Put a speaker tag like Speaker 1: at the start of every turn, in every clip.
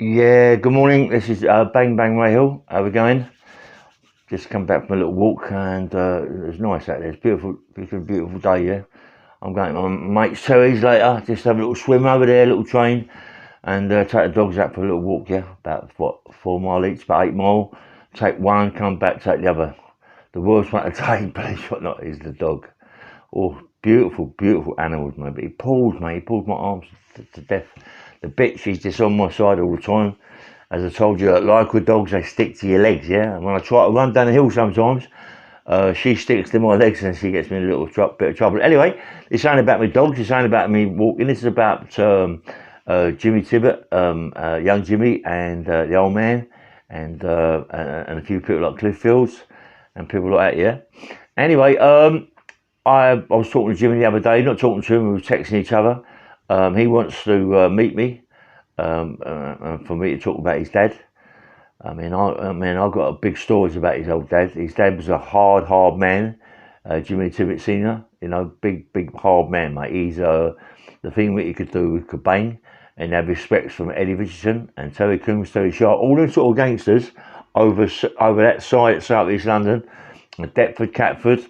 Speaker 1: Yeah, good morning. This is Bang Bang Hill. How we going? Just come back from a little walk and it was nice out there. It's beautiful, beautiful day. Yeah, I'm going to my mate Terry's later. Just have a little swim over there, a little train, and take the dogs out for a little walk. Yeah, about what 4 mile each, about 8 mile. Take one, come back, take the other. The worst one to take, believe it or not, is the dog. Oh, beautiful, beautiful animals, mate. But he pulls, mate. He pulls my arms to death. The bitch, she's just on my side all the time. As I told you, like with dogs, they stick to your legs, yeah? And when I try to run down the hill sometimes, she sticks to my legs and she gets me in a little bit of trouble. Anyway, it's ain't about me dogs, it's ain't about me walking. This is about Jimmy Tippet, young Jimmy, and the old man, and a few people like Cliff Fields and people like that, yeah? Anyway, I was talking to Jimmy the other day, not talking to him, we were texting each other. He wants to meet me for me to talk about his dad. I've got a big stories about his old dad. His dad was a hard man, Jimmy Tippett Senior. You know, big, hard man, mate. He's the thing that he could do, he could bang and have respects from Eddie Richardson and Terry Coombs, Terry Sharp, all them sort of gangsters over that side of South East London, Deptford, Catford.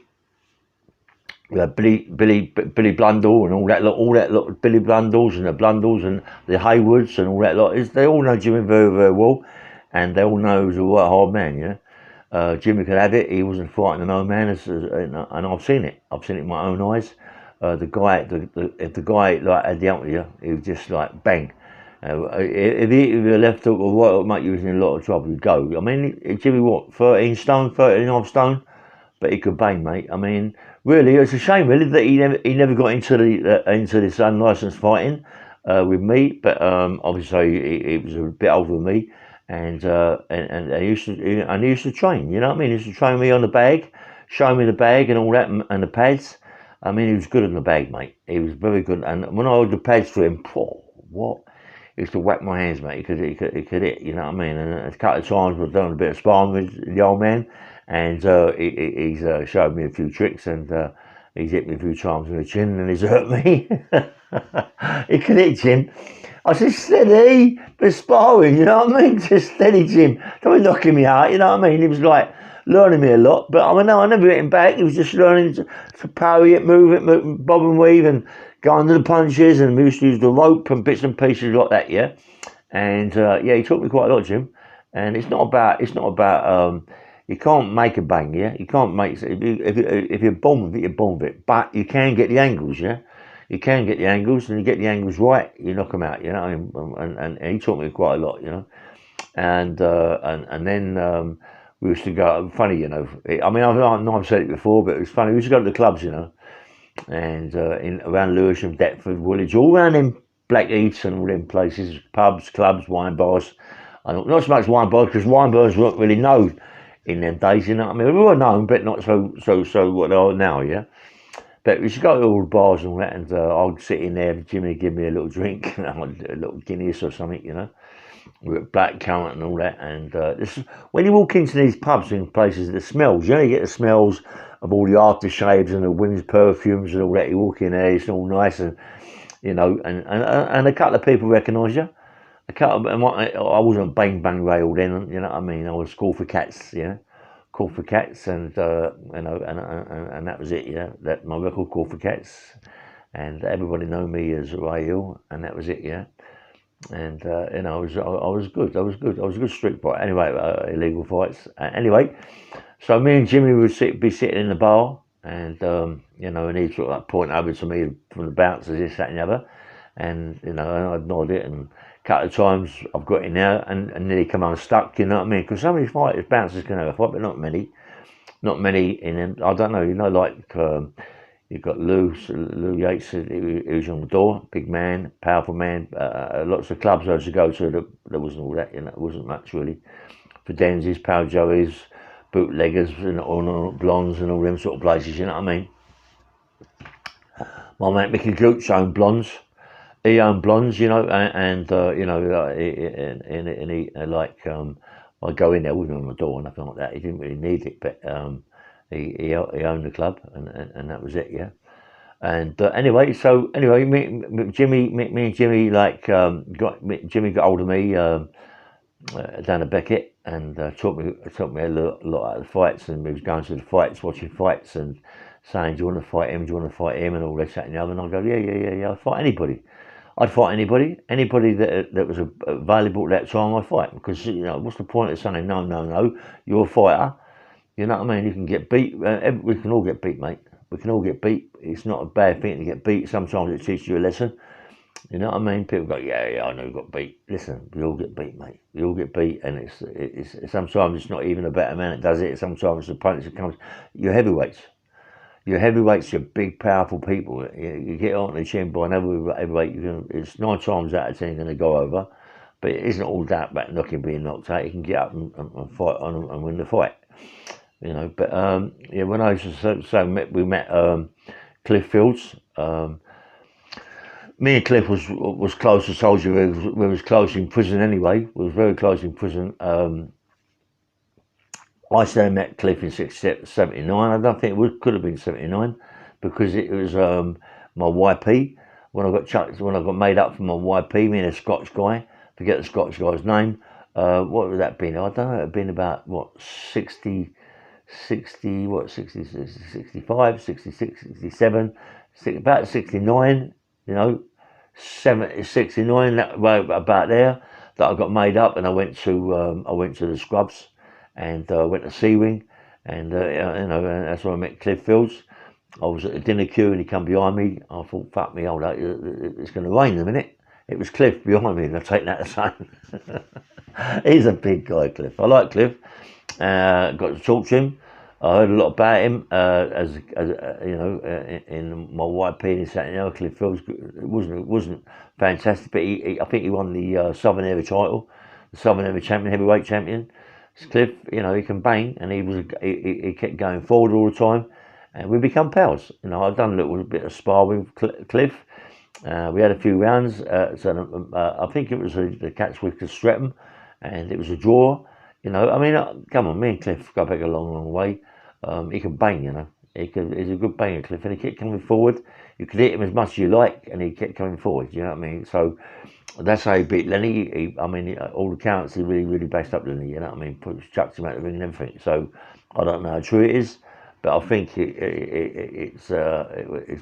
Speaker 1: Billy Blundell and all that lot, Billy Blundells and the Blundels and the Haywards and all that lot. They all know Jimmy very, very well, and they all know he was a right hard man. Yeah, Jimmy could have it. He wasn't frightened of no man, and I've seen it. I've seen it with my own eyes. If the guy like had the ump with you, he was just like bang. If he left hook or right hook, mate, you was in a lot of trouble. You'd go. I mean, Jimmy, what, 13 stone, 13 and a half stone? But he could bang, mate. I mean, really, it's a shame, really, that he never got into this unlicensed fighting with me. But obviously, he was a bit older than me, and he used to train. You know what I mean? He used to train me on the bag, show me the bag and all that, and the pads. I mean, he was good on the bag, mate. He was very good. And when I held the pads for him, what? He used to whack my hands, mate. He could hit. You know what I mean? And a couple of times we've done a bit of sparring with the old man. And he's showed me a few tricks, and he's hit me a few times in the chin, and he's hurt me. He can hit, Jim. I said, steady, but sparring, you know what I mean? Just steady, Jim. Don't be knocking me out, you know what I mean? He was like learning me a lot, but I mean, no, I never hit him back. He was just learning to parry it, move it, bob and weave, and go under the punches, and we used to use the rope and bits and pieces like that, yeah? And yeah, he taught me quite a lot, Jim. And it's not about you can't make a bang, yeah. You can't make if you're born with it, you're born with it. But you can get the angles, yeah. You can get the angles, and you get the angles right, you knock them out, you know. And he taught me quite a lot, you know. And then we used to go. Funny, you know. I mean, I've said it before, but it was funny. We used to go to the clubs, you know, and around Lewisham, Deptford, Woolwich, all around them Blackheaths and all them places, pubs, clubs, wine bars. Not so much wine bars, because wine bars weren't really known in them days, you know what I mean? We were known, but not so what they are now, yeah? But we should go to all the bars and all that, and I'd sit in there, Jimmy would give me a little drink, a little Guinness or something, you know, with black currant and all that. And when you walk into these pubs and places, the smells, you only get the smells of all the aftershaves and the women's perfumes and all that. You walk in there, it's all nice, and, you know, and a couple of people recognise you. I wasn't bang bang rail then, you know what I mean. I was called for cats, you know, called for cats, and you know, and that was it, yeah. That my record called for cats, and everybody knew me as Ray Hill, and that was it, yeah. And you know, I was good. I was a good street fighter. Anyway, illegal fights. Anyway, so me and Jimmy would be sitting in the bar, and you know, and he'd sort of like point over to me from the bouncers, this, that, and the other, and you know, and I'd nod it, and a couple of times I've got in there and nearly come unstuck, you know what I mean? Because some of these fighters, bouncers can have a fight, but not many in them. I don't know, you know, like you've got Lou Yates, he was on the door, big man, powerful man. Lots of clubs I used to go to, there wasn't all that, you know, it wasn't much really. For Denzies, Power Joeys, bootleggers, and all blondes and all them sort of places, you know what I mean? My mate Mickey Gooch owned blondes. He owned blondes, you know, and you know, and he I'd go in there, wasn't on the door or nothing like that. He didn't really need it, but he owned the club, and that was it, yeah. And anyway, me and Jimmy Jimmy got hold of me down at Beckett and taught me a lot of the fights, and we was going to the fights, watching fights, and saying, "Do you want to fight him? Do you want to fight him?" and all this, that, and the other. And I go, "Yeah. I'd fight anybody. Anybody that was available at that time. I'd fight, because what's the point of saying no? You're a fighter. You know what I mean? You can get beat. We can all get beat, mate. We can all get beat. It's not a bad thing to get beat. Sometimes it teaches you a lesson. You know what I mean? People go, yeah, I know you got beat. Listen, we all get beat, mate. We all get beat, and it's sometimes it's not even a better man that does it. Sometimes it's the opponents that comes. You're heavyweights. You're big, powerful people. You get on the chin by another heavyweight. It's 9 times out of 10 going to go over, but it isn't all that about being knocked out. You can get up and fight on them and win the fight. But when I we met Cliff Fields. Me and Cliff was close. I told you we was close in prison anyway. We was very close in prison. I still met Cliff in 79. I don't think could have been 79, because it was my YP when I got made up for my YP. Me and a Scotch guy. Forget the Scotch guy's name. What would that been? I don't know. It'd been about 65, 65, 66, 67, about 69. 69, that about there, that I got made up, and I went to the Scrubs, and went to Sea Wing, and and that's where I met Cliff Fields. I was at the dinner queue, and he come behind me. I thought, fuck me, hold up, it's going to rain in a minute. It was Cliff behind me, and I take that the same. He's a big guy, Cliff. I like Cliff. Got to talk to him. I heard a lot about him in my YP and this, that, and the other. Cliff Fields, it wasn't fantastic, but I think he won the Southern Area title, the Southern Area champion, heavyweight champion. Cliff, he can bang, and he kept going forward all the time, and we become pals. I've done a little bit of spar with Cliff. We had a few rounds. I think it was the Catchwick to Streatham, and it was a draw. Come on, me and Cliff go back a long, long way. He can bang, he's a good banger, Cliff, and he kept coming forward. You could hit him as much as you like, and he kept coming forward. You know what I mean? So that's how he beat Lenny. All the counts, he really, really based up Lenny. You know what I mean? Chucked him out of the ring and everything. So I don't know how true it is, but I think it's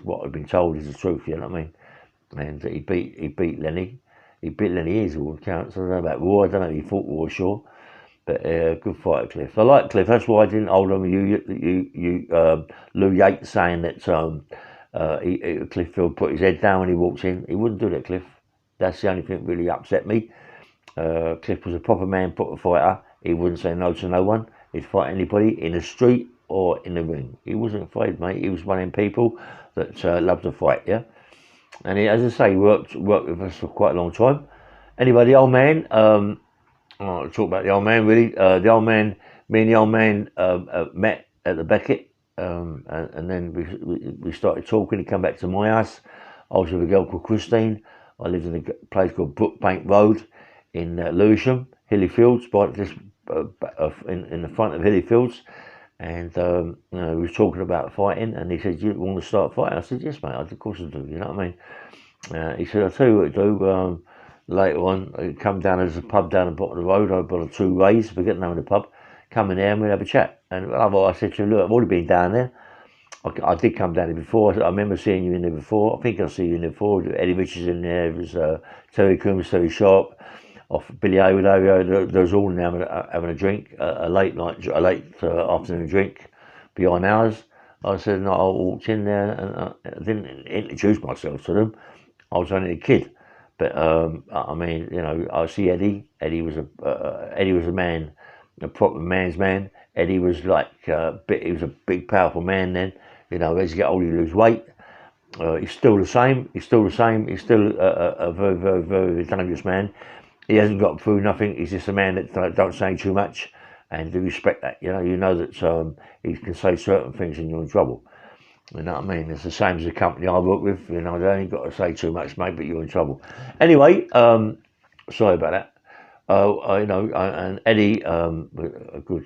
Speaker 1: what I've been told is the truth. You know what I mean? And he beat Lenny. He beat Lenny easy all the counts. I don't know about War. I don't know if he fought War, sure. But good fight, Cliff. I like Cliff. That's why I didn't hold on with you, Lou Yates, saying that Cliff Field put his head down when he walked in. He wouldn't do that, Cliff. That's the only thing that really upset me. Cliff was a proper man, proper fighter. He wouldn't say no to no one. He'd fight anybody in the street or in the ring. He wasn't afraid, mate. He was one of them people that loved to fight, yeah. And as I say, he worked with us for quite a long time. Anyway, the old man. I'll talk about the old man, really. Me and the old man met at the Beckett, and then we started talking. He came back to my house. I was with a girl called Christine. I lived in a place called Brookbank Road in Lewisham, Hilly Fields, in the front of Hilly Fields. And we was talking about fighting, and he said, "Do you want to start fighting?" I said, "Yes, mate. Of course I do." You know what I mean? He said, "I'll tell you what to do." Later on, I'd come down, there's a pub down the bottom of the road. I bought 2 ways, forget the name of the pub. Come in there and we'd have a chat. And I said to him, "Look, I've already been down there. I did come down there before. I remember seeing you in there before. I think I'll see you in there before. Eddie Richards in there. There was Terry Coombs, Terry Sharp, off Billy Haword. There was all in there having a drink, a late afternoon drink behind ours. I said, no, I walked in there and I didn't introduce myself to them. I was only a kid. But I see Eddie. Eddie was a man, a proper man's man. Eddie was he was a big, powerful man then. As you get older, you lose weight. He's still the same. He's still a very, very, very dangerous man. He hasn't got through nothing. He's just a man that don't say too much, and you respect that. You know that he can say certain things and you're in trouble. You know what I mean? It's the same as the company I work with. They ain't got to say too much, mate, but you're in trouble. Anyway, sorry about that. And Eddie, a good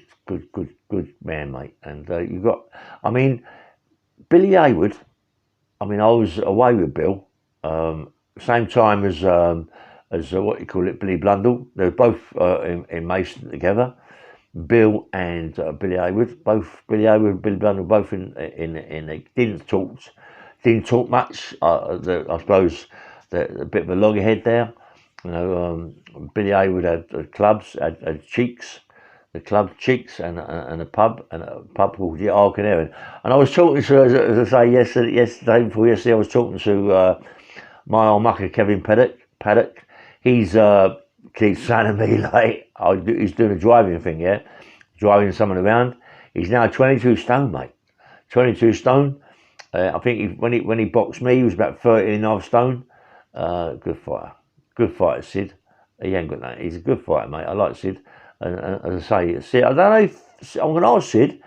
Speaker 1: man, mate. And Billy Haword. I mean, I was away with Bill, same time as what you call it, Billy Blundell. They were both in Mason together. Bill and Billy Haword, both Billy Haword and Billy Blundell, both in didn't talk much. I suppose a bit of a loggerhead there. You know, Billy Haword had clubs, had Cheeks, the club Cheeks, and a pub called the Ark and Erin. And I was talking to, as I say yesterday before yesterday, I was talking to my old mucker Kevin Paddock. He's keeps saying to me like, he's doing a driving thing, yeah, driving someone around. He's now 22 stone, mate. 22 stone. I think when he boxed me, he was about 13 and a half stone. Good fighter, Sid. He ain't got that. He's a good fighter, mate. I like Sid. And as I say, Sid, I don't know if I'm going to ask Sid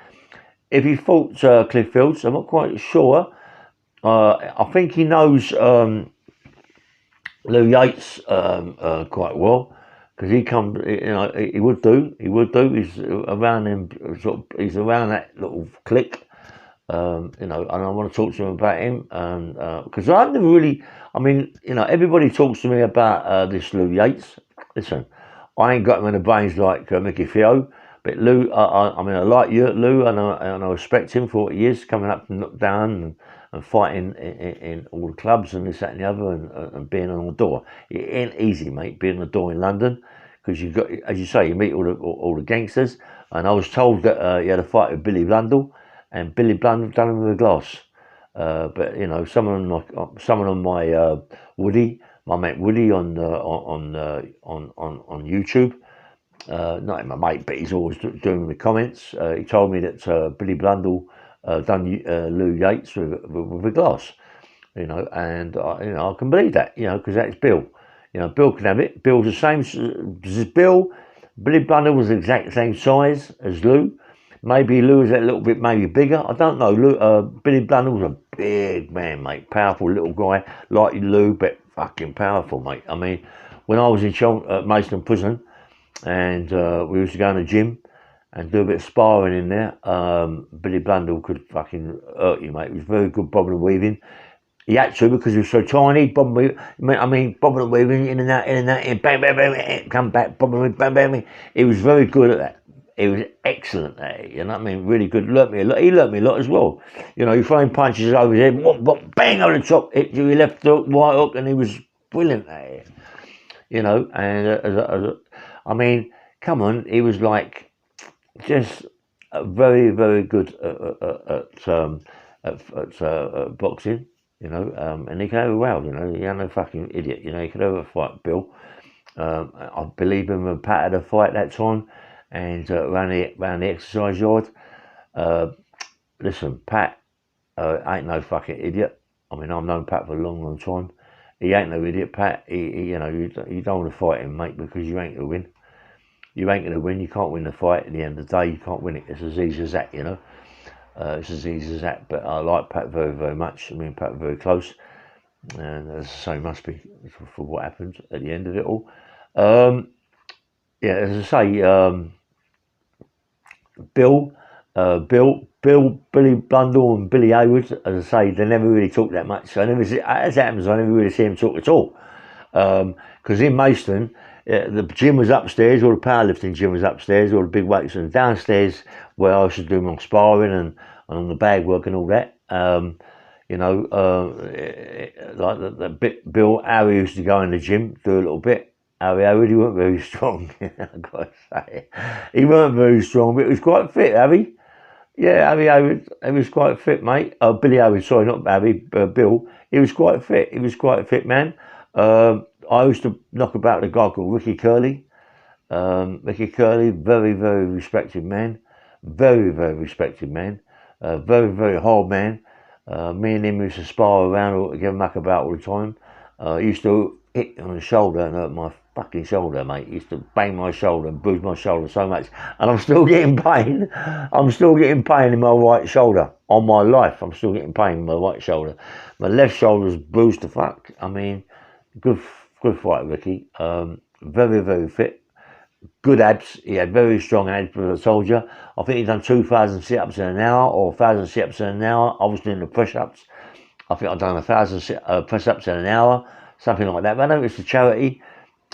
Speaker 1: if he fought Cliff Fields. I'm not quite sure. I think he knows Lou Yates quite well, because he come, you know, he would do. He's around them he's around that little clique. You know, and I want to talk to him about him, because I've never really. I mean, you know, everybody talks to me about this Lou Yates. Listen, I ain't got him in the brains like Mickey Fio, but Lou. I mean, I like you, Lou, and I respect him for what he is, coming up and knocked down and fighting in all the clubs and this, that, and the other, and being on the door. It ain't easy, mate, being on the door in London, because you've got, as you say, you meet all the gangsters. And I was told that he had a fight with Billy Blundell, and Billy Blundell done him with a glass. But you know, someone on my Woody, my mate Woody on YouTube. Not my mate, but he's always doing the comments. He told me that Billy Blundell done Lou Yates with a glass, you know, and you know, I can believe that, you know, because that's Bill. You know, Bill can have it. Bill's the same as Bill. Billy Blundell was the exact same size as Lou. Maybe Lou is a little bit maybe bigger. I don't know. Billy Blundell was a big man, mate. Powerful little guy, like Lou, but fucking powerful, mate. I mean, when I was in Mason Prison, and we used to go in the gym and do a bit of sparring in there, Billy Blundell could fucking hurt you, mate. He was very good bobbing and weaving. He had to, because he was so tiny. Bobbing and weaving, in and out, and bang, bang, bang, come back, bobbing, bang, bang, bang. He was very good at that. He was excellent at it, you know what I mean? Really good. Learnt me a lot. He learnt me a lot as well. You know, he throwing punches over his head, bang over the top, hit you, he left hook, right hook, and he was brilliant at it. You know, and I mean, come on, he was like just very, very good at boxing. You know, and he can overwhelm. You know, he ain't no fucking idiot. You know, he could overfight Bill. I believe him and Pat had a fight that time, and around the exercise yard. Listen, Pat ain't no fucking idiot. I mean, I've known Pat for a long, long time. He ain't no idiot, Pat. You know, you don't want to fight him, mate, because you ain't gonna win. You ain't gonna win. You can't win the fight. At the end of the day, you can't win it. It's as easy as that, you know. It's as easy as that. But I like Pat very, very much. I mean, Pat very close, and as I say, must be for what happens at the end of it all. Yeah, as I say, Billy Blundell and Billy Haword, as I say, they never really talk that much. So as happens, I never really see them talk at all. Because in Maidstone, the gym was upstairs, or the powerlifting gym was upstairs, or the big weights, and downstairs where I used to do my sparring and on the bag work and all that. You know, like the bit Bill, Harry used to go in the gym, do a little bit. Harry Haword, he weren't very strong. I've got to say, he weren't very strong, but he was quite fit, Harry. Yeah, Harry Haword, he was quite fit, mate. Billy Haword, sorry, not Harry, Bill. He was quite fit. He was quite a fit man. I used to knock about a guy called Ricky Curley. Ricky Curley, very, very respected man. Very, very respected man. Very, very hard man. Me and him used to spar around or give a muck about all the time. He used to hit on the shoulder and hurt my fucking shoulder, mate. He used to bang my shoulder and bruise my shoulder so much. And I'm still getting pain. I'm still getting pain in my right shoulder. On my life, I'm still getting pain in my right shoulder. My left shoulder's bruised to fuck. I mean, good fight, Ricky. Very, very fit. Good abs. He had very strong abs for a soldier. I think he done 2,000 sit-ups in an hour, or 1,000 sit-ups in an hour. I was doing the push-ups. I think I've done 1,000 press-ups in an hour, something like that. But I know it's a charity.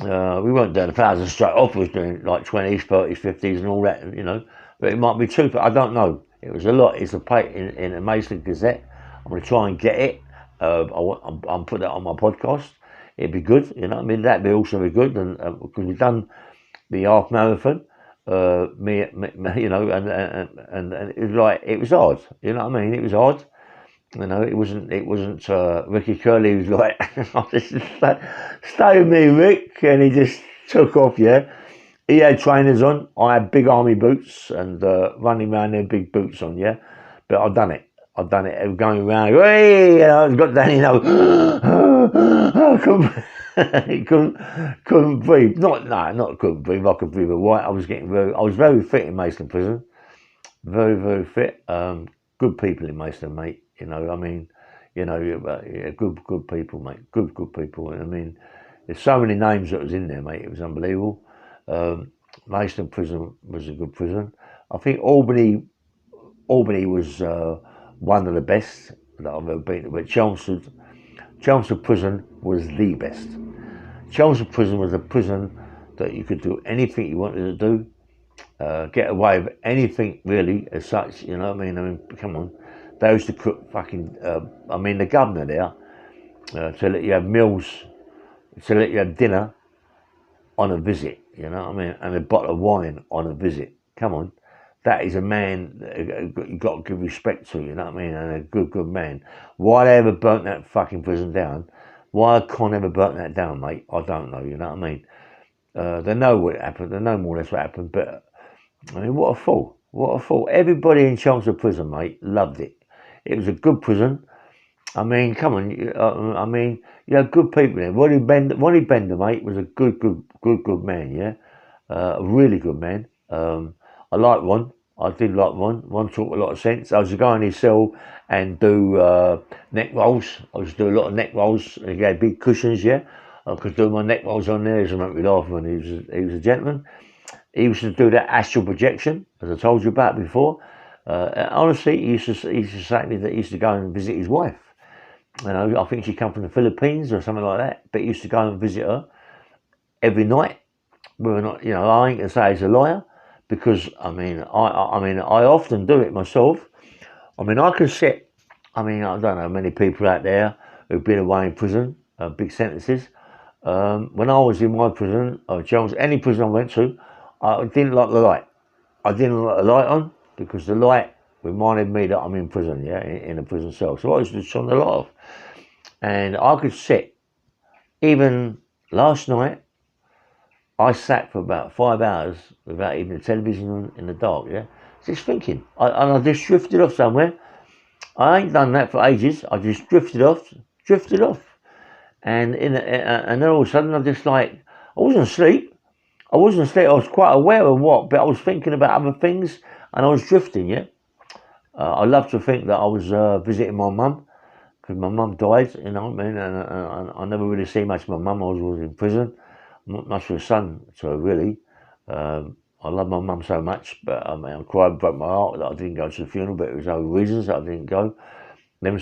Speaker 1: We weren't doing 1,000 straight off. We was doing like 20s, 30s, 50s, and all that, you know. But it might be two, but I don't know. It was a lot. It's a page in a Mason Gazette. I'm going to try and get it. I'm put that on my podcast. It'd be good, you know. I mean, that'd be also be good, and because we've done the half marathon, you know, and it was like it was hard, you know what I mean? It was hard. You know, it wasn't Ricky Curley was like, stay with me, Rick, and he just took off, yeah. He had trainers on, I had big army boots and running around there, big boots on, yeah. But I've done it. I was going around, hey, you know, I got down, you know, I couldn't breathe. Not couldn't breathe, I could breathe all right. I was very fit in Mason Prison. Very, very fit. Good people in Mason, mate. You know, I mean, you know, yeah, good people, mate. Good people. And I mean, there's so many names that was in there, mate. It was unbelievable. Mason Prison was a good prison. I think Albany was one of the best that I've ever been to. But Chelmsford Prison was the best. Chelmsford Prison was a prison that you could do anything you wanted to do. Get away with anything really as such, you know what I mean, come on. They used to cook fucking, the governor there, to let you have meals, to let you have dinner on a visit, you know what I mean, and a bottle of wine on a visit. Come on. That is a man you've got to give respect to, you know what I mean, and a good man. Why they ever burnt that fucking prison down, why Con ever burnt that down, mate, I don't know, you know what I mean. They know what happened, they know more or less what happened, but I mean, what a fool. Everybody in Chelmsford Prison, mate, loved it. It was a good prison. I mean, come on. You had good people there. Ronnie Bender, mate, was a good man, yeah? A really good man. I liked Ron. I did like Ron. Ron talked a lot of sense. I used to go in his cell and do neck rolls. I used to do a lot of neck rolls. He had big cushions, yeah? I could do my neck rolls on there. It made me laugh when he was a gentleman. He used to do that astral projection, as I told you about before. Honestly, he used to say to me that he used to go and visit his wife. You know, I think she come from the Philippines or something like that. But he used to go and visit her every night. Whether or not, you know, I ain't gonna say he's a liar, because I often do it myself. I mean, I could sit. I mean, I don't know many people out there who've been away in prison, big sentences. When I was in my prison, any prison I went to, I didn't like the light. I didn't like the light on because the light reminded me that I'm in prison, yeah, in a prison cell. So I used to turn the light off. And I could sit. Even last night, I sat for about 5 hours without even the television on in the dark, yeah, just thinking. And I just drifted off somewhere. I ain't done that for ages. I just drifted off. And then all of a sudden, I just like, I wasn't asleep. I was quite aware of what, but I was thinking about other things and I was drifting, yeah. I love to think that I was visiting my mum, because my mum died, you know what I mean, and I never really see much of my mum. I was in prison, not much of a son to her, really. I love my mum so much, but I mean, I cried, broke my heart that I didn't go to the funeral, but it was other reasons that I didn't go. Them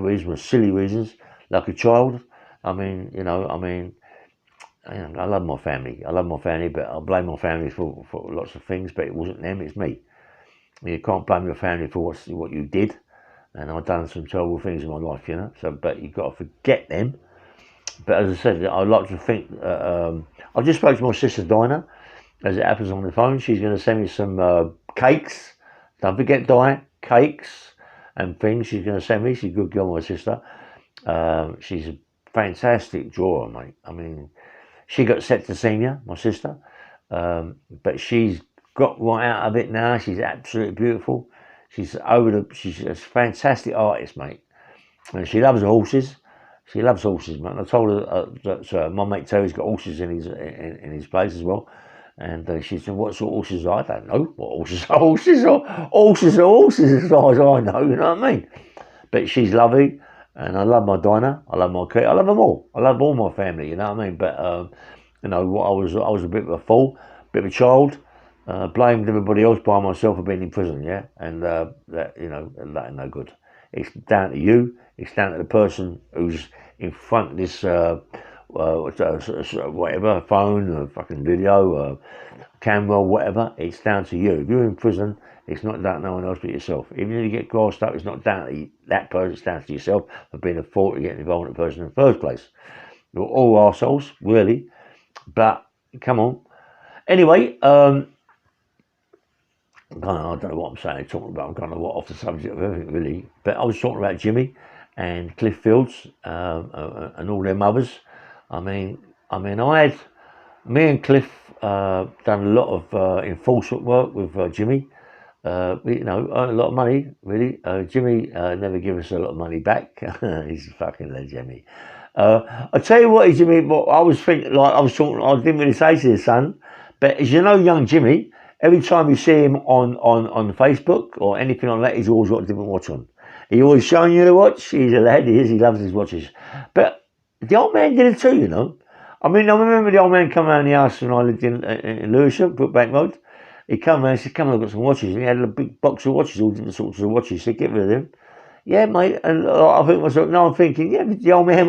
Speaker 1: reasons were silly reasons, like a child. I love my family. But I blame my family for lots of things. But it wasn't them; it's me. You can't blame your family for what you did, and I've done some terrible things in my life, you know. So, but you've got to forget them. But as I said, I like to think. I just spoke to my sister Dinah, as it happens on the phone. She's going to send me some cakes. Don't forget, Dinah, cakes and things. She's going to send me. She's a good girl, my sister. She's a fantastic drawer, mate. I mean. She got septicemia, my sister, but she's got right out of it now. She's absolutely beautiful. She's a fantastic artist, mate. And she loves horses. Mate. And I told her that my mate Terry's got horses in his place as well. And she said, "What sort of horses are?" I don't know what horses are. Horses are horses as far as I know. You know what I mean? But she's lovely. And I love my Dinah, I love my Kate, I love them all. I love all my family, you know what I mean? But, I was a bit of a fool, bit of a child, blamed everybody else by myself for being in prison, yeah? And that ain't no good. It's down to you. It's down to the person who's in front of this whatever, phone or fucking video or camera, whatever. It's down to you. If you're in prison, it's not down to no one else but yourself. Even if you get grassed up, it's not down to that person, it's down to yourself for being a fault to get involved in the person in the first place. We're all arseholes, really. But, come on. Anyway, I don't know what I'm saying, talking about. I'm kind of off the subject of everything, really. But I was talking about Jimmy and Cliff Fields and all their mothers. I mean, me and Cliff done a lot of enforcement work with Jimmy. Earned a lot of money, really. Jimmy never gave us a lot of money back. He's a fucking legend, Jimmy. I tell you what, Jimmy. What I was thinking, I didn't really say to his son, but as you know, young Jimmy, every time you see him on Facebook or anything like that, he's always got a different watch on. He always showing you the watch. He's a lad, he is. He loves his watches. But the old man did it too, I mean, I remember the old man come around the house when I lived in Lewisham, Brookbank Road. He come around and said, come on, I've got some watches. And he had a big box of watches, all different sorts of watches. He said, get rid of them. Yeah, mate. And I think myself, I'm thinking, yeah, the old man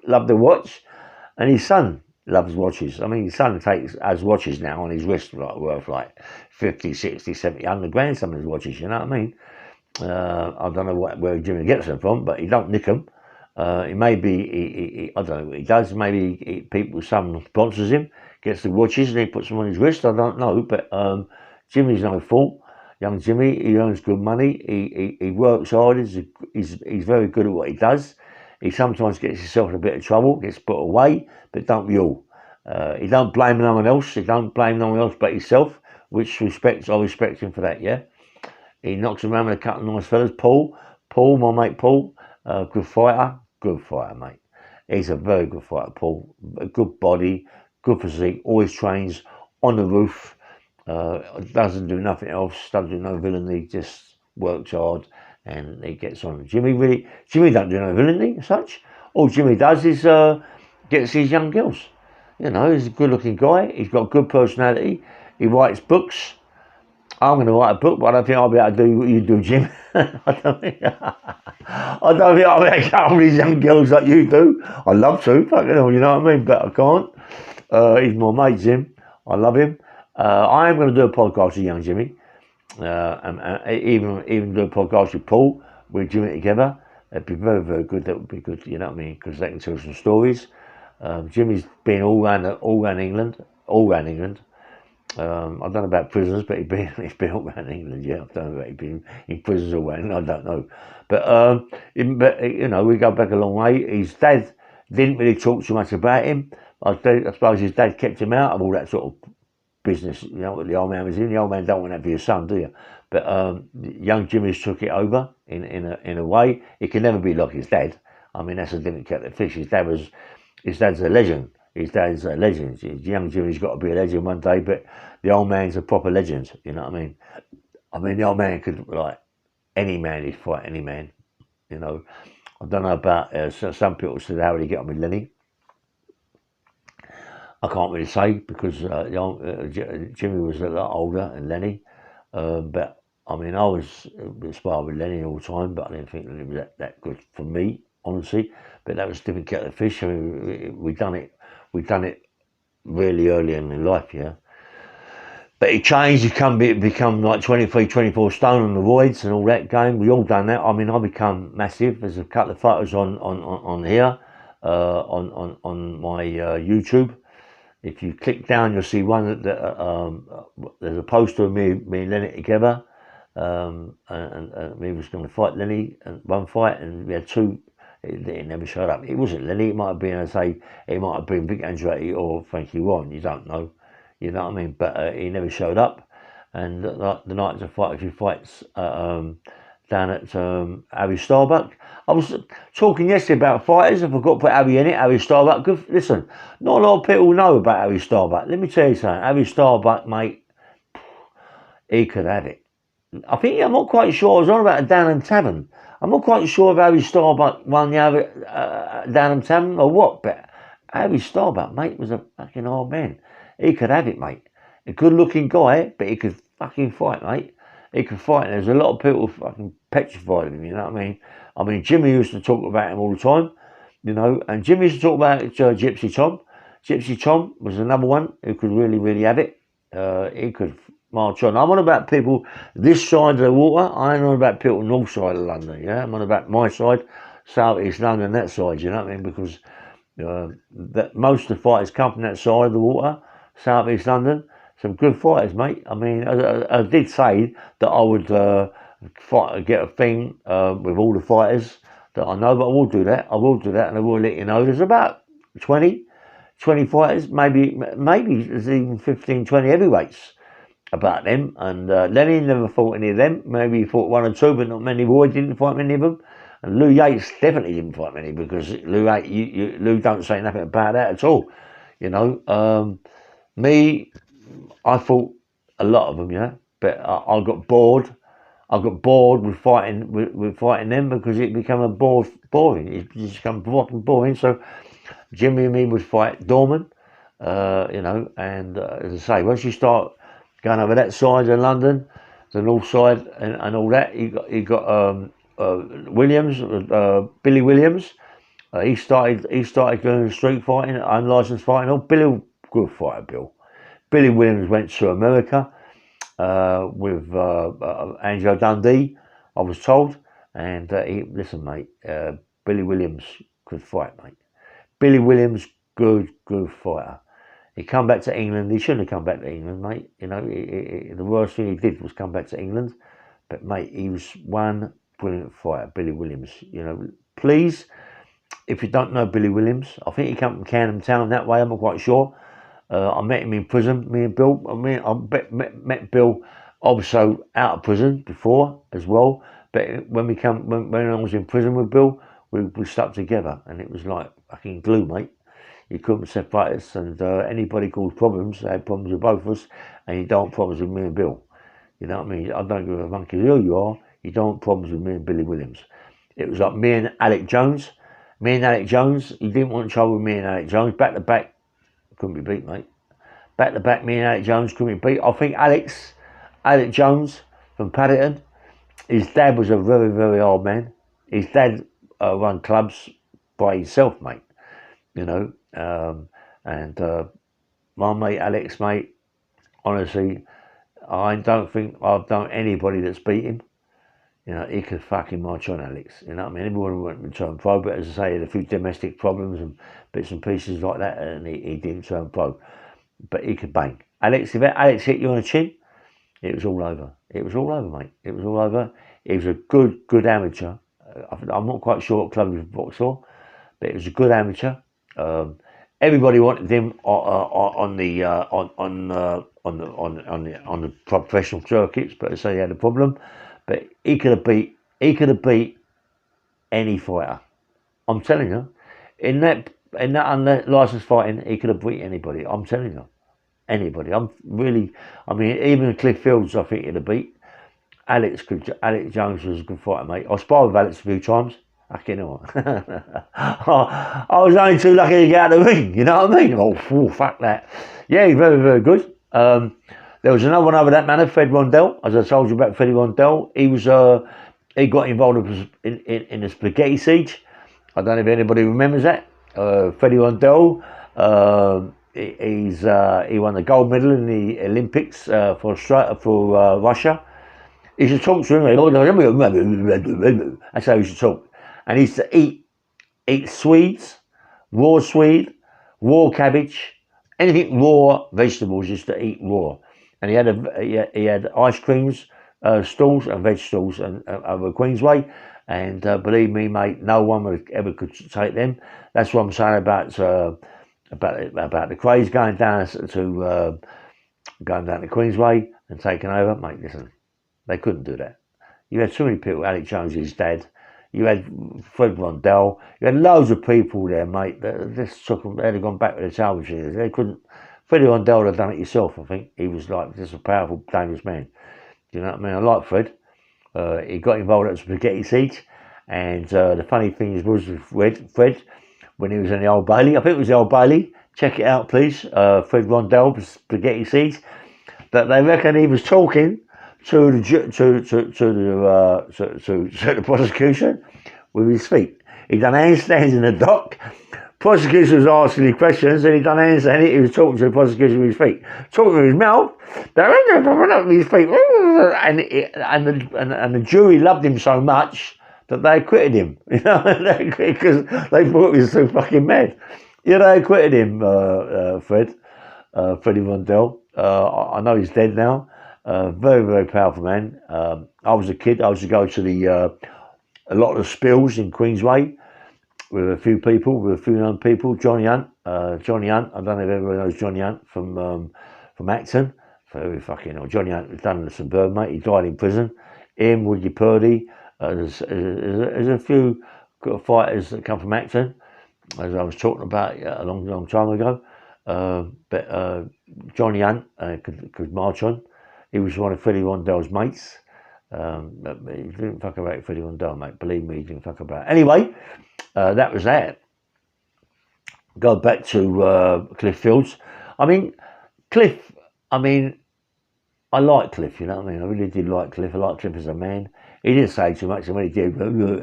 Speaker 1: loved the watch. And his son loves watches. I mean, his son has watches now on his wrist, worth like 50, 60, 70, 100 grand, some of his watches, you know what I mean? I don't know where Jimmy gets them from, but he don't nick them. It may be, I don't know what he does. Maybe some sponsors him, gets the watches and he puts them on his wrist. I don't know, but Jimmy's no fool. Young Jimmy, he earns good money. He works hard. He's very good at what he does. He sometimes gets himself in a bit of trouble, gets put away, but don't we all? He don't blame no one else. He don't blame no one else but himself, which I respect him for that, yeah? He knocks around with a couple of nice fellas. Paul, my mate Paul, good fighter, mate. He's a very good fighter, Paul. A good body, good physique, always trains on the roof, doesn't do nothing else, doesn't do no villainy, just works hard and he gets on. Jimmy don't do no villainy as such. All Jimmy does is gets his young girls. He's a good looking guy, he's got good personality, he writes books. I'm going to write a book, but I don't think I'll be able to do what you do, Jim. I don't think I'll be able to get all these young girls like you do. I love to, fucking hell, you know what I mean? But I can't. He's my mate, Jim. I love him. I am going to do a podcast with young Jimmy. And even do a podcast with Paul, with Jimmy together. It'd be very, very good. That would be good, you know what I mean? Because they can tell some stories. Jimmy's been all around England. I don't know about prisons, but he's been all around England. Yeah, I don't know about he's been in prisons all around. I don't know, but we go back a long way. His dad didn't really talk too much about him. I suppose his dad kept him out of all that sort of business. What the old man was in. The old man don't want that for your son, do you? But young Jimmy's took it over in a way. It can never be like his dad. I mean, that's a different kettle of fish. His dad's a legend. His dad's a legend. Young Jimmy's got to be a legend one day, but the old man's a proper legend. You know what I mean? The old man could, any man, he'd fight any man. I don't know about, some people said, how would he get on with Lenny? I can't really say because Jimmy was a lot older than Lenny. But, I was inspired with Lenny all the time, but I didn't think Lenny was that good for me, honestly. But that was a different kettle of fish. I mean, we've done it really early in life, yeah. But he changed, he become like 23, 24 stone on the roids and all that game. We all done that. I become massive. There's a couple of photos on here, on my YouTube. If you click down, you'll see one that there's a poster of me and Lenny together. And we was going to fight Lenny in one fight, and we had two. It never showed up. It wasn't Lenny. It might have been, it might have been Vic Andretti or Frankie Warren. You don't know. You know what I mean? But he never showed up. And the night to fight a few fights down at Harry Starbuck. I was talking yesterday about fighters. I forgot to put Harry in it. Harry Starbuck. Good. Listen, not a lot of people know about Harry Starbuck. Let me tell you something. Harry Starbuck, mate, he could have it. I'm not quite sure. I was on about a Downham Tavern. I'm not quite sure if Harry Starbuck won the Downham Tavern or what, but Harry Starbuck, mate, was a fucking old man. He could have it, mate. A good-looking guy, but he could fucking fight, mate. He could fight. And there's a lot of people fucking petrified of him, you know what I mean? I mean, Jimmy used to talk about him all the time, you know, and Jimmy used to talk about Gypsy Tom. Gypsy Tom was another one who could really have it. He could march on. I'm on about people this side of the water. I ain't on about people north side of London, yeah? I'm on about my side, south east London, that side, you know what I mean? Because that most of the fighters come from that side of the water, south east London. Some good fighters, mate. I mean, I did say that I would get a thing with all the fighters that I know, but I will do that. I will do that, and I will let you know. There's about 20 fighters, maybe there's even 15, 20 heavyweights about them. And Lenny never fought any of them. Maybe he fought one or two, but not many. Roy didn't fight many of them. And Lou Yates definitely didn't fight many, because Lou don't say nothing about that at all. You know, me, I fought a lot of them, yeah, but I got bored. I got bored with fighting them, because it became boring. It just became boring. So Jimmy and me would fight Dorman, you know, and as I say, once you start going over that side of London, the north side and all that, you got Williams, Billy Williams. He started going street fighting, unlicensed fighting. Oh, Billy, good fighter, Bill. Billy Williams went to America with Angelo Dundee, I was told. And listen, mate, Billy Williams could fight, mate. Billy Williams, good fighter. He come back to England. He shouldn't have come back to England, mate. You know, the worst thing he did was come back to England. But, mate, he was one brilliant fighter, Billy Williams. You know, please, if you don't know Billy Williams, I think he came from Camden Town that way. I'm not quite sure. I met him in prison, me and Bill. I met Bill also out of prison before as well. But when I was in prison with Bill, we stuck together, and it was like fucking glue, mate. You couldn't separate us, and anybody caused problems, they had problems with both of us, and you don't want problems with me and Bill. You know what I mean? I don't give a monkey who you are. You don't want problems with me and Billy Williams. It was like me and Alec Jones. He didn't want trouble with me and Alec Jones. Back to back, couldn't be beat, mate. Back to back, me and Alec Jones couldn't be beat. I think Alec Jones from Paddington, his dad was a very hard man. His dad run clubs by himself, mate. You know, and my mate Alex, mate, honestly, I don't think I've known anybody that's beat him. You know, he could fucking march on, Alex. You know what I mean? Everyone went to turn pro, but as I say, he had a few domestic problems and bits and pieces like that, and he didn't turn pro. But he could bang. Alex, if Alex hit you on the chin, it was all over. It was all over, mate. It was all over. He was a good amateur. I'm not quite sure what club he was boxed for, but it was a good amateur. Everybody wanted him on the professional circuits, but I say he had a problem. But he could have beat any fighter. I'm telling you, in that unlicensed fighting, he could have beat anybody. I'm telling you, anybody. I mean, even Cliff Fields, I think he'd have beat. Alex Jones was a good fighter, mate. I sparred with Alex a few times. Fucking hell. I was only too lucky to get out of the ring, you know what I mean? Oh, fuck that. Yeah, very good. There was another one over that manner, Fred Rondell. As I told you about Freddie Rondell, he got involved in the spaghetti siege. I don't know if anybody remembers that. Freddie Rondell, he won the gold medal in the Olympics for Russia. He should talk to him. That's how he should talk. And he used to eat Swedes, raw Swede, raw cabbage, anything raw vegetables. He used to eat raw. And he had ice creams, stalls and veg stalls over Queensway. And believe me, mate, no one ever could take them. That's what I'm saying about the craze going down to Queensway and taking over, mate. Listen, they couldn't do that. You had too many people. Alex Jones, his dad. You had Fred Rondell. You had loads of people there, mate. This took them. They'd have gone back with the salvage years. They couldn't. Freddie Rondell would have done it himself. I think he was like just a powerful, dangerous man. Do you know what I mean? I like Fred. He got involved at the spaghetti siege, and the funny thing was with Fred when he was in the Old Bailey. I think it was the Old Bailey. Check it out, please. Fred Rondell, spaghetti siege. But they reckon he was talking to the prosecution with his feet. He done handstands in the dock. Prosecution was asking him questions, and he done handstands. He was talking to the prosecution with his feet, talking with his mouth, with his feet, and the jury loved him so much that they acquitted him. You know, because they thought he was so fucking mad. Yeah, they acquitted him, Freddie Blundell. I know he's dead now. Very, very powerful man. I was a kid. I used to go to a lot of the spills in Queensway with a few known people. Johnny Hunt. I don't know if everyone knows Johnny Hunt from Acton. Very fucking hell. Johnny Hunt was done in the suburb, mate. He died in prison. Him, Woody Purdy. There's a few fighters that come from Acton, as I was talking about a long time ago. But Johnny Hunt could march on. He was one of Freddie Blundell's mates. But he didn't fuck about Freddie Blundell, mate. Believe me, he didn't fuck about. Anyway, that was that. Go back to Cliff Fields. I mean, Cliff. I mean, I like Cliff. You know what I mean? I really did like Cliff. I like Cliff as a man. He didn't say too much, and when he did,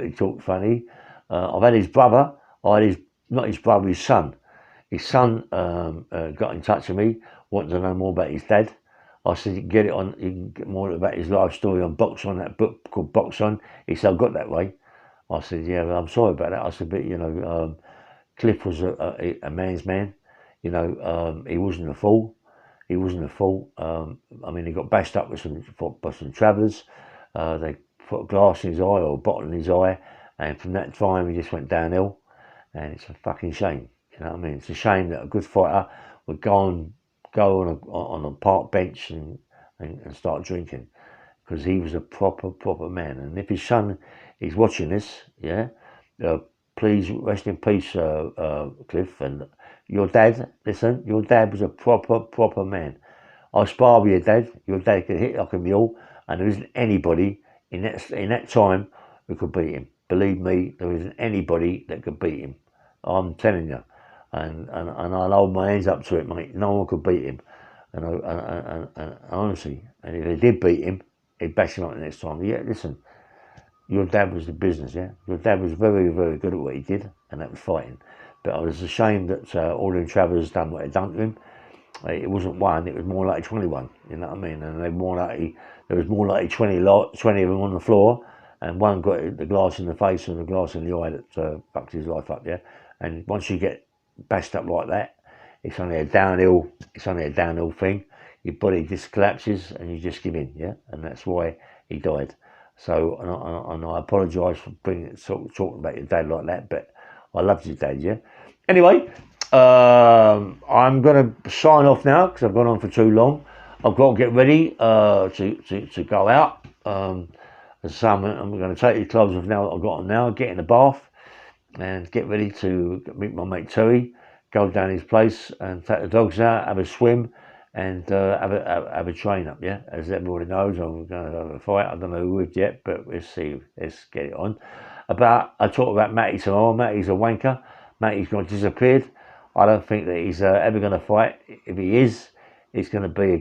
Speaker 1: he talked funny. I've had his brother. Not his brother, his son. His son got in touch with me, wanted to know more about his dad. I said, you can get more about his life story on Box On, that book called Box On. He said, I got that way. I said, yeah, well, I'm sorry about that. I said, but, you know, Cliff was a man's man. You know, he wasn't a fool. He wasn't a fool. I mean, he got bashed up with some travellers. They put a glass in his eye or a bottle in his eye. And from that time, he just went downhill. And it's a fucking shame. You know what I mean? It's a shame that a good fighter would go on a park bench and start drinking, because he was a proper man. And if his son is watching this, yeah, please rest in peace, Cliff. And your dad, listen, your dad was a proper man. I spar with your dad. Your dad could hit like a mule, and there isn't anybody in that time who could beat him. Believe me, there isn't anybody that could beat him. I'm telling you. And I'll hold my hands up to it, mate. No one could beat him. And honestly, and if they did beat him, he'd bash him up the next time. Yeah, listen, your dad was the business, yeah? Your dad was very, very good at what he did, and that was fighting. But I was ashamed that all them travellers done what they'd done to him. It wasn't one, it was more like 21, you know what I mean? And there was more like 20 of them on the floor, and one got the glass in the face and the glass in the eye that fucked his life up, yeah? And once you get bashed up like that, it's only a downhill thing. Your body just collapses and you just give in, yeah? And that's why he died. So, and I apologise for talking about your dad like that, but I loved your dad, yeah? Anyway, I'm going to sign off now because I've gone on for too long. I've got to get ready to go out. I'm going to take the clothes off now that I've got on now, get in the bath and get ready to meet my mate Terry, go down his place and take the dogs out, have a swim and have a train up, yeah? As everybody knows, I'm going to have a fight. I don't know who with yet, but we'll see. Let's get it on. I talk about Matty tomorrow. Matty's a wanker. Matty's gone disappeared. I don't think that he's ever going to fight. If he is, it's going to be a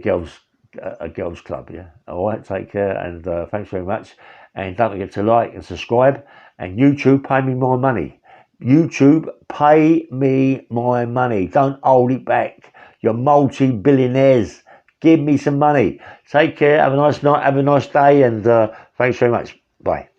Speaker 1: girls' club, yeah? All right, take care, and thanks very much. And don't forget to like and subscribe. And YouTube, pay me my money. YouTube, pay me my money. Don't hold it back. You're multi-billionaires. Give me some money. Take care. Have a nice night. Have a nice day. And thanks very much. Bye.